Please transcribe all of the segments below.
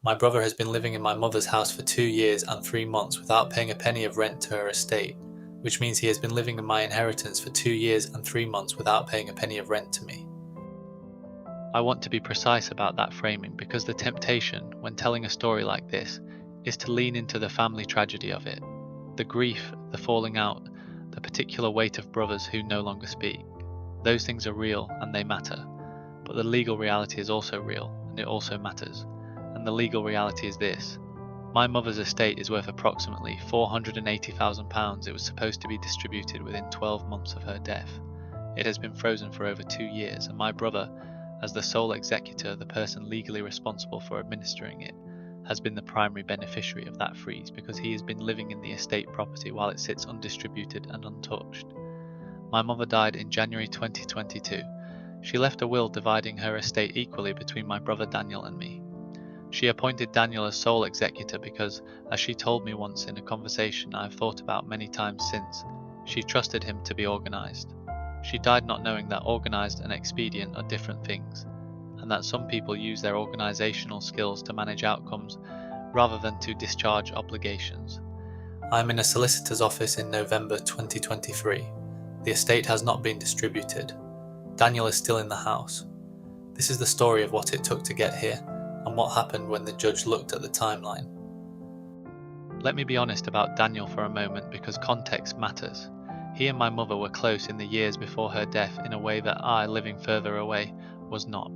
My brother has been living in my mother's house for 2 years and 3 months without paying a penny of rent to her estate, which means he has been living in my inheritance for 2 years and 3 months without paying a penny of rent to me. I want to be precise about that framing because the temptation, when telling a story like this, is to lean into the family tragedy of it, the grief, the falling out, the particular weight of brothers who no longer speak. Those things are real and they matter, but the legal reality is also real and it also matters. And the legal reality is this. My mother's estate is worth approximately £480,000. It was supposed to be distributed within 12 months of her death. It has been frozen for over 2 years, and my brother, as the sole executor, the person legally responsible for administering it, has been the primary beneficiary of that freeze because he has been living in the estate property while it sits undistributed and untouched. My mother died in January 2022. She left a will dividing her estate equally between my brother Daniel and me. She appointed Daniel as sole executor because, as she told me once in a conversation I have thought about many times since, she trusted him to be organised. She died not knowing that organised and expedient are different things, and that some people use their organisational skills to manage outcomes rather than to discharge obligations. I am in a solicitor's office in November 2023. The estate has not been distributed. Daniel is still in the house. This is the story of what it took to get here, and what happened when the judge looked at the timeline. Let me be honest about Daniel for a moment because context matters. He and my mother were close in the years before her death in a way that I, living further away, was not.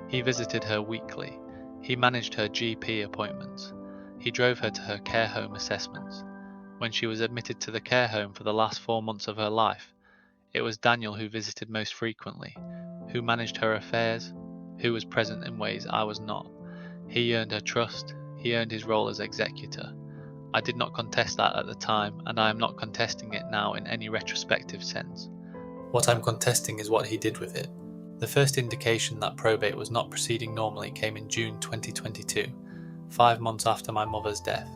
He visited her weekly. He managed her GP appointments. He drove her to her care home assessments. When she was admitted to the care home for the last 4 months of her life, it was Daniel who visited most frequently, who managed her affairs, who was present in ways I was not. He earned her trust. He earned his role as executor. I did not contest that at the time, and I am not contesting it now in any retrospective sense. What I'm contesting is what he did with it. The first indication that probate was not proceeding normally came in June 2022, 5 months after my mother's death.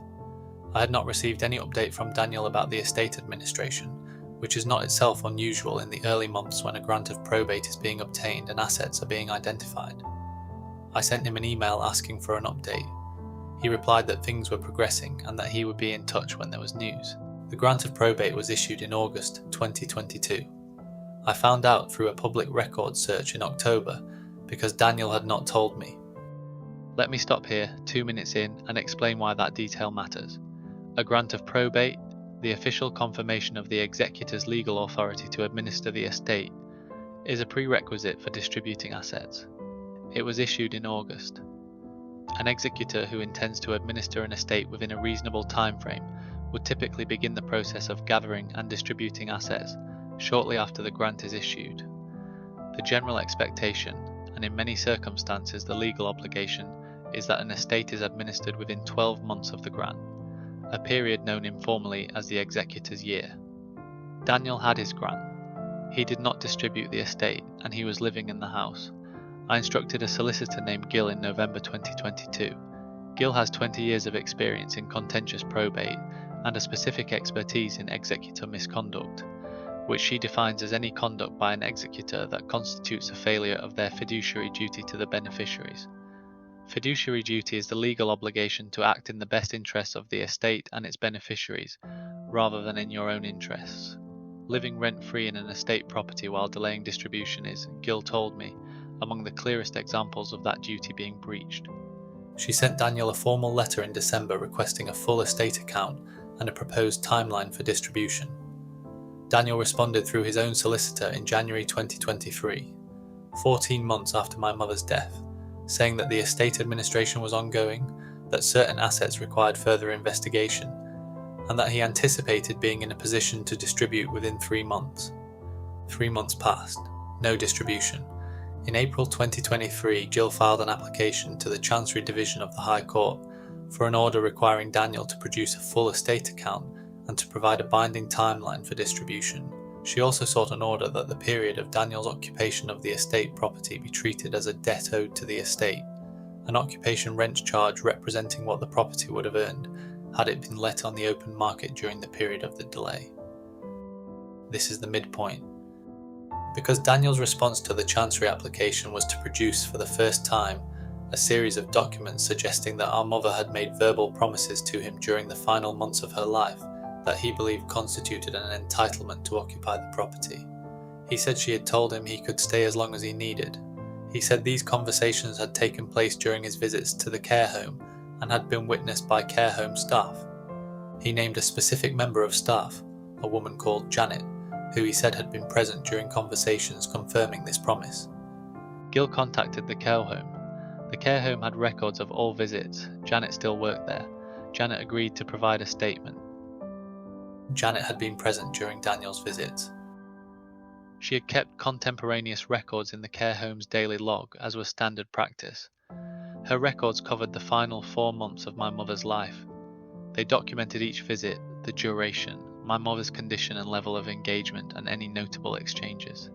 I had not received any update from Daniel about the estate administration, which is not itself unusual in the early months when a grant of probate is being obtained and assets are being identified. I sent him an email asking for an update. He replied that things were progressing and that he would be in touch when there was news. The grant of probate was issued in August 2022. I found out through a public records search in October because Daniel had not told me. Let me stop here, 2 minutes in, and explain why that detail matters. A grant of probate, the official confirmation of the executor's legal authority to administer the estate, is a prerequisite for distributing assets. It was issued in August. An executor who intends to administer an estate within a reasonable time frame would typically begin the process of gathering and distributing assets shortly after the grant is issued. The general expectation, and in many circumstances the legal obligation, is that an estate is administered within 12 months of the grant, a period known informally as the executor's year. Daniel had his grant. He did not distribute the estate, and he was living in the house. I instructed a solicitor named Gil in November 2022. Gil has 20 years of experience in contentious probate and a specific expertise in executor misconduct, which she defines as any conduct by an executor that constitutes a failure of their fiduciary duty to the beneficiaries. Fiduciary duty is the legal obligation to act in the best interests of the estate and its beneficiaries, rather than in your own interests. Living rent-free in an estate property while delaying distribution is, Gil told me, among the clearest examples of that duty being breached. She sent Daniel a formal letter in December requesting a full estate account and a proposed timeline for distribution. Daniel responded through his own solicitor in January 2023, 14 months after my mother's death, saying that the estate administration was ongoing, that certain assets required further investigation, and that he anticipated being in a position to distribute within 3 months. 3 months passed, no distribution. In April 2023, Jill filed an application to the Chancery Division of the High Court for an order requiring Daniel to produce a full estate account and to provide a binding timeline for distribution. She also sought an order that the period of Daniel's occupation of the estate property be treated as a debt owed to the estate, an occupation rent charge representing what the property would have earned had it been let on the open market during the period of the delay. This is the midpoint. Because Daniel's response to the Chancery application was to produce for the first time a series of documents suggesting that our mother had made verbal promises to him during the final months of her life that he believed constituted an entitlement to occupy the property. He said she had told him he could stay as long as he needed. He said these conversations had taken place during his visits to the care home and had been witnessed by care home staff. He named a specific member of staff, a woman called Janet, who he said had been present during conversations confirming this promise. Gill contacted the care home. The care home had records of all visits. Janet still worked there. Janet agreed to provide a statement. Janet had been present during Daniel's visits. She had kept contemporaneous records in the care home's daily log, as was standard practice. Her records covered the final 4 months of my mother's life. They documented each visit, the duration, my mother's condition and level of engagement, and any notable exchanges.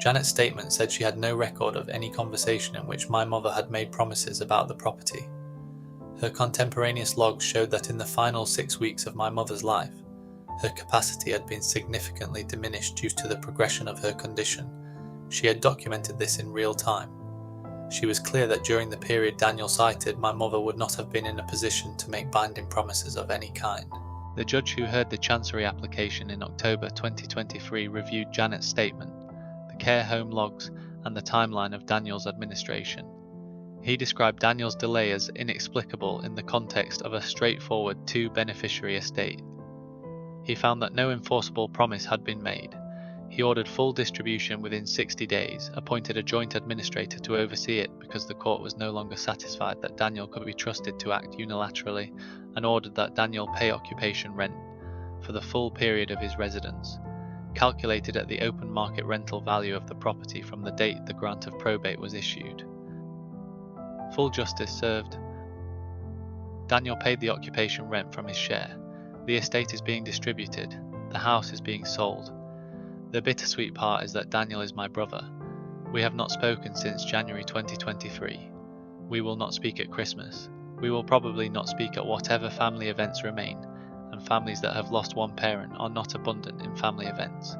Janet's statement said she had no record of any conversation in which my mother had made promises about the property. Her contemporaneous logs showed that in the final 6 weeks of my mother's life, her capacity had been significantly diminished due to the progression of her condition. She had documented this in real time. She was clear that during the period Daniel cited, my mother would not have been in a position to make binding promises of any kind. The judge who heard the Chancery application in October 2023 reviewed Janet's statement, the care home logs, and the timeline of Daniel's administration. He described Daniel's delay as inexplicable in the context of a straightforward two-beneficiary estate. He found that no enforceable promise had been made. He ordered full distribution within 60 days, appointed a joint administrator to oversee it because the court was no longer satisfied that Daniel could be trusted to act unilaterally, and ordered that Daniel pay occupation rent for the full period of his residence, calculated at the open market rental value of the property from the date the grant of probate was issued. Full justice served. Daniel paid the occupation rent from his share. The estate is being distributed. The house is being sold. The bittersweet part is that Daniel is my brother. We have not spoken since January 2023. We will not speak at Christmas. We will probably not speak at whatever family events remain, and families that have lost one parent are not abundant in family events.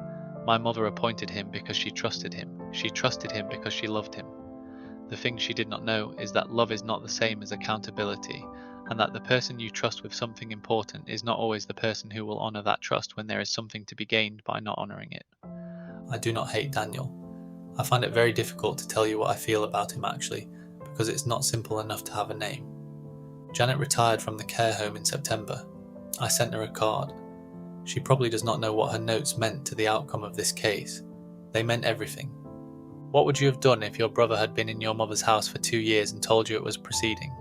My mother appointed him because she trusted him. She trusted him because she loved him. The thing she did not know is that love is not the same as accountability, and that the person you trust with something important is not always the person who will honour that trust when there is something to be gained by not honouring it. I do not hate Daniel. I find it very difficult to tell you what I feel about him actually, because it's not simple enough to have a name. Janet retired from the care home in September. I sent her a card. She probably does not know what her notes meant to the outcome of this case. They meant everything. What would you have done if your brother had been in your mother's house for 2 years and told you it was proceeding?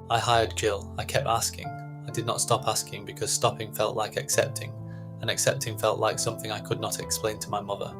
I hired Gill. I kept asking. I did not stop asking because stopping felt like accepting, and accepting felt like something I could not explain to my mother.